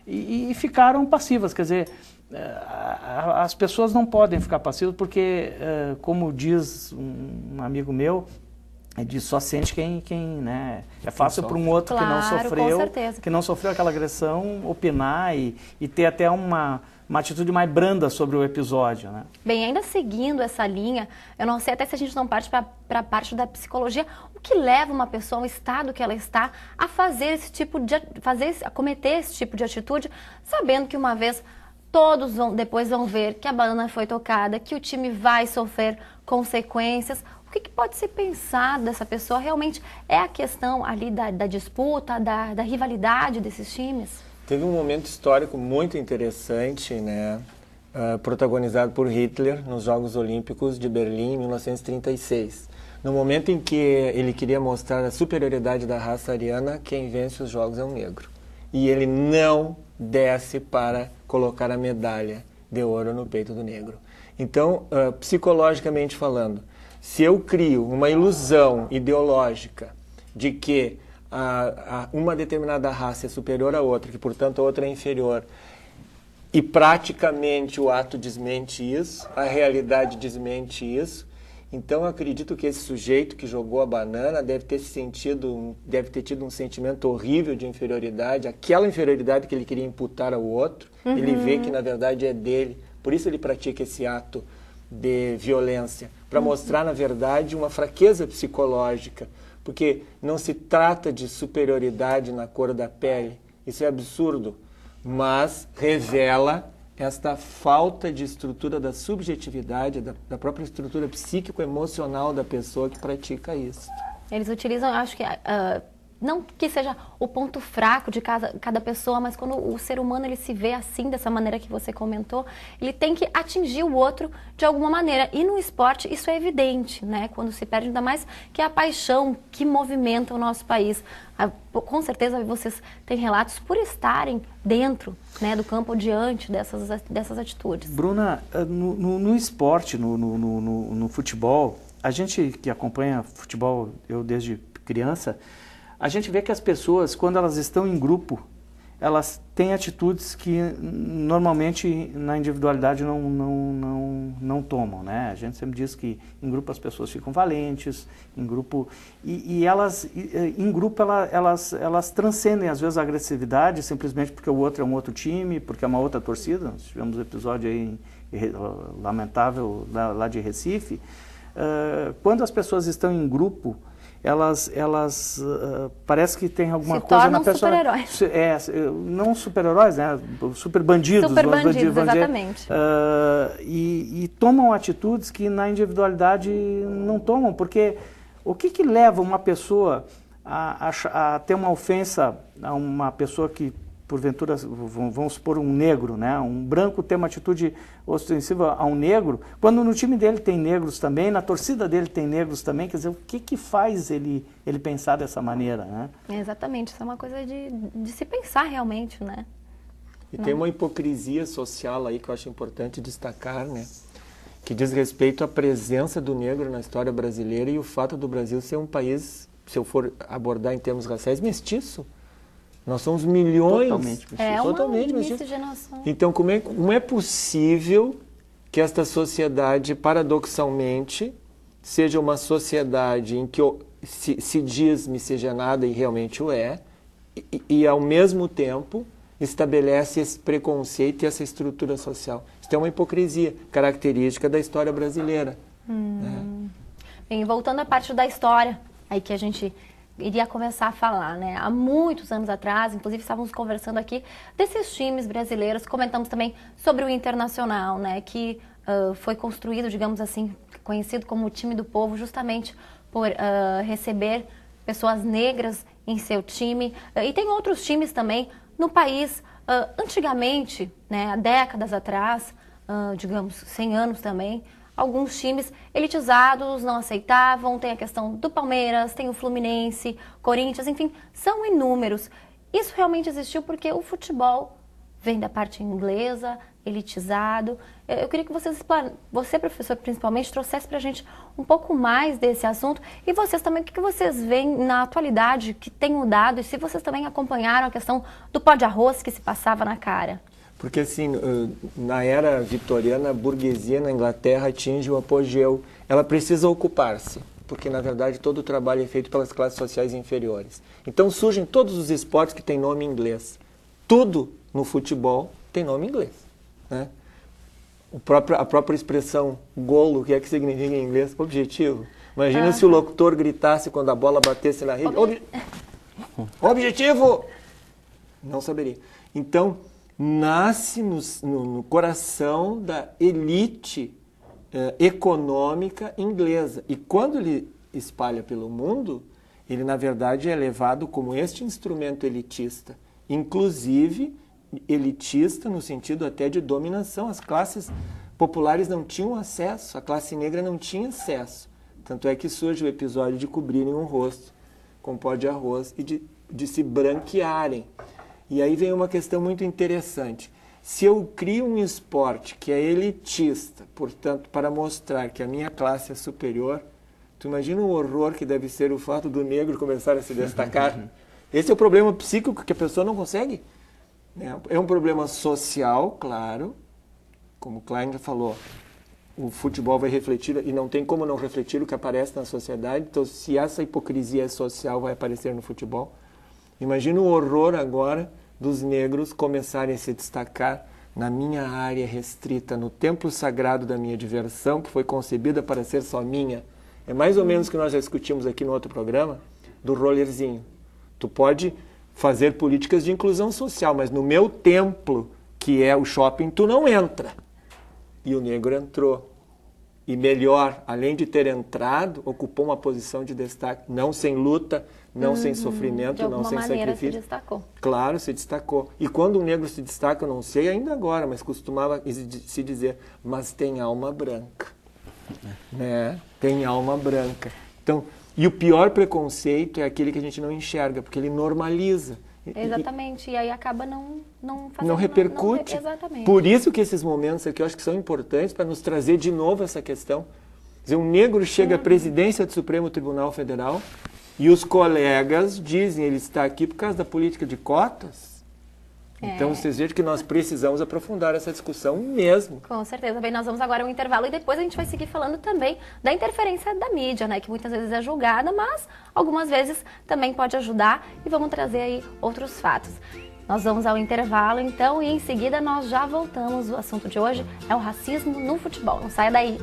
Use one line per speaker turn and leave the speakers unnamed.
e ficaram passivas. Quer dizer, as pessoas não podem ficar passivas porque, como diz um amigo meu, diz só sente quem né? É fácil para um outro que não sofreu aquela agressão opinar e ter até uma atitude mais branda sobre o episódio, né?
Bem, ainda seguindo essa linha, eu não sei até se a gente não parte para a parte da psicologia, o que leva uma pessoa, ao estado que ela está, a fazer a cometer esse tipo de atitude, sabendo que uma vez todos depois vão ver que a banana foi tocada, que o time vai sofrer consequências. O que pode ser pensado dessa pessoa? Realmente é a questão ali da disputa, da rivalidade desses times?
Teve um momento histórico muito interessante, né, protagonizado por Hitler nos Jogos Olímpicos de Berlim em 1936. No momento em que ele queria mostrar a superioridade da raça ariana, quem vence os Jogos é um negro. E ele não desce para colocar a medalha de ouro no peito do negro. Então, psicologicamente falando, se eu crio uma ilusão ideológica de que uma determinada raça é superior à outra, que portanto a outra é inferior, e praticamente o ato desmente isso, a realidade desmente isso, então eu acredito que esse sujeito que jogou a banana deve ter tido um sentimento horrível de inferioridade, aquela inferioridade que ele queria imputar ao outro, ele vê que na verdade é dele, por isso ele pratica esse ato de violência, para mostrar, na verdade, uma fraqueza psicológica, porque não se trata de superioridade na cor da pele, isso é absurdo, mas revela esta falta de estrutura da subjetividade, da própria estrutura psíquico-emocional da pessoa que pratica isso.
Eles utilizam, acho que, não que seja o ponto fraco de cada pessoa, mas quando o ser humano ele se vê assim, dessa maneira que você comentou, ele tem que atingir o outro de alguma maneira. E no esporte isso é evidente, né? Quando se perde, ainda mais que é a paixão que movimenta o nosso país. Com certeza vocês têm relatos por estarem dentro, né, do campo, diante dessas atitudes.
Bruna, no esporte, no futebol, a gente que acompanha futebol, eu desde criança, a gente vê que as pessoas, quando elas estão em grupo, elas têm atitudes que normalmente na individualidade não tomam, né? A gente sempre diz que em grupo as pessoas ficam valentes, em grupo em grupo elas transcendem às vezes a agressividade simplesmente porque o outro é um outro time, porque é uma outra torcida. Nós tivemos um episódio aí lamentável lá de Recife. Quando as pessoas estão em grupo, elas parece que tem alguma coisa na pessoa.
Super-heróis.
Não super-heróis, né? Super bandidos.
Super bandidos, exatamente.
E tomam atitudes que na individualidade não tomam, porque o que leva uma pessoa a ter uma ofensa a uma pessoa que, porventura, vamos supor um negro, né? Um branco ter uma atitude ostensiva a um negro, quando no time dele tem negros também, na torcida dele tem negros também, quer dizer, o que faz ele pensar dessa maneira, né?
Exatamente, isso é uma coisa de se pensar realmente, né?
E tem uma hipocrisia social aí que eu acho importante destacar, né? Que diz respeito à presença do negro na história brasileira e o fato do Brasil ser um país, se eu for abordar em termos raciais, mestiço. Nós somos milhões.
Totalmente mestiço.
Totalmente mestiço.
Miscigenação.
Então, como é possível que esta sociedade, paradoxalmente, seja uma sociedade em que se diz miscigenada e realmente o é, e ao mesmo tempo estabelece esse preconceito e essa estrutura social? Isso é uma hipocrisia característica da história brasileira. Né?
Bem, voltando à parte da história, aí que a gente iria começar a falar, né? Há muitos anos atrás, inclusive estávamos conversando aqui desses times brasileiros, comentamos também sobre o Internacional, né? Que foi construído, digamos assim, conhecido como o time do povo, justamente por receber pessoas negras em seu time. E tem outros times também no país, antigamente, né? Há décadas atrás, digamos, 100 anos também, alguns times elitizados não aceitavam, tem a questão do Palmeiras, tem o Fluminense, Corinthians, enfim, são inúmeros. Isso realmente existiu porque o futebol vem da parte inglesa, elitizado. Eu queria que você, professor, principalmente, trouxesse para a gente um pouco mais desse assunto. E vocês também, o que vocês veem na atualidade que tem mudado? E se vocês também acompanharam a questão do pó de arroz que se passava na cara?
Porque, assim, na era vitoriana, a burguesia na Inglaterra atinge o apogeu. Ela precisa ocupar-se, porque, na verdade, todo o trabalho é feito pelas classes sociais inferiores. Então, surgem todos os esportes que têm nome em inglês. Tudo no futebol tem nome em inglês, né? A própria expressão golo, o que é que significa em inglês? Objetivo. Imagina se o locutor gritasse quando a bola batesse na rede. Objetivo! Não saberia. Então, nasce no coração da elite econômica inglesa. E quando ele espalha pelo mundo, ele, na verdade, é levado como este instrumento elitista. Inclusive, elitista no sentido até de dominação. As classes populares não tinham acesso, a classe negra não tinha acesso. Tanto é que surge o episódio de cobrirem o rosto com pó de arroz e de se branquearem. E aí vem uma questão muito interessante. Se eu crio um esporte que é elitista, portanto, para mostrar que a minha classe é superior, tu imagina o horror que deve ser o fato do negro começar a se destacar? Esse é o problema psíquico que a pessoa não consegue. É um problema social, claro, como Klein já falou, o futebol vai refletir, e não tem como não refletir o que aparece na sociedade, então se essa hipocrisia social vai aparecer no futebol, imagina o horror agora dos negros começarem a se destacar na minha área restrita, no templo sagrado da minha diversão, que foi concebida para ser só minha. É mais ou menos o que nós já discutimos aqui no outro programa, do rollerzinho. Tu pode fazer políticas de inclusão social, mas no meu templo, que é o shopping, tu não entra. E o negro entrou. E melhor, além de ter entrado, ocupou uma posição de destaque, não sem luta, não sem sofrimento, não sem sacrifício. De alguma maneira se destacou. Claro, se destacou. E quando um negro se destaca, eu não sei ainda agora, mas costumava se dizer, mas tem alma branca. Né? Tem alma branca. Então, e o pior preconceito é aquele que a gente não enxerga, porque ele normaliza.
Exatamente, e aí acaba não fazendo...
Não repercute.
Exatamente.
Por isso que esses momentos aqui eu acho que são importantes para nos trazer de novo essa questão. Quer dizer, um negro chega à presidência do Supremo Tribunal Federal e os colegas dizem ele está aqui por causa da política de cotas. Então, vocês vejam que nós precisamos aprofundar essa discussão mesmo.
Com certeza. Bem, nós vamos agora a um intervalo e depois a gente vai seguir falando também da interferência da mídia, né? Que muitas vezes é julgada, mas algumas vezes também pode ajudar. E vamos trazer aí outros fatos. Nós vamos ao intervalo, então, e em seguida nós já voltamos. O assunto de hoje é o racismo no futebol. Não saia daí.